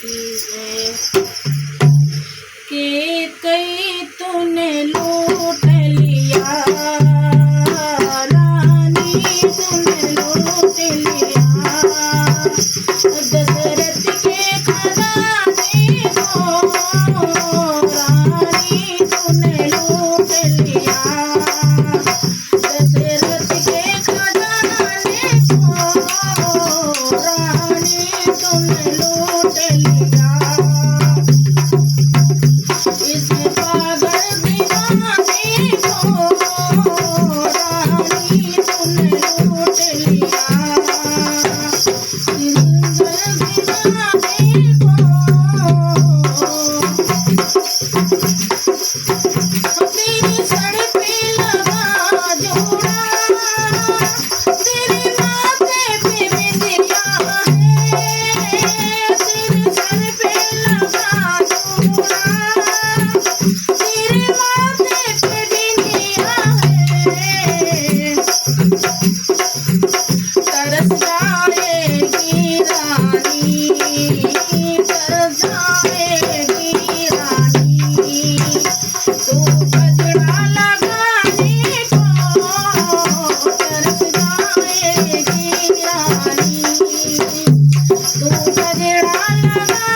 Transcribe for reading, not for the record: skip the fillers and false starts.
की जय। कि कई तूने लूट लिया रानी, तूने लूट लिया दशरथ के खजाने को रानी, तूने लूट लिया दशरथ के खजाने को रानी, तूने लूट लिया। इस पागल दीवाने को रानी, तूने लूट लिया दिल दीवाने को। तेरी सर पे लगा जोड़ा, तेरे माथे पे बिंदिया है, तेरे सर पे लगा जोड़ा, तेरे माथे पे बिंदिया है। तरस जाएगी रानी, तरस जाएगी रानी, तू गजरा लगाने को तरस जाएगी रानी, तू गजरा लगा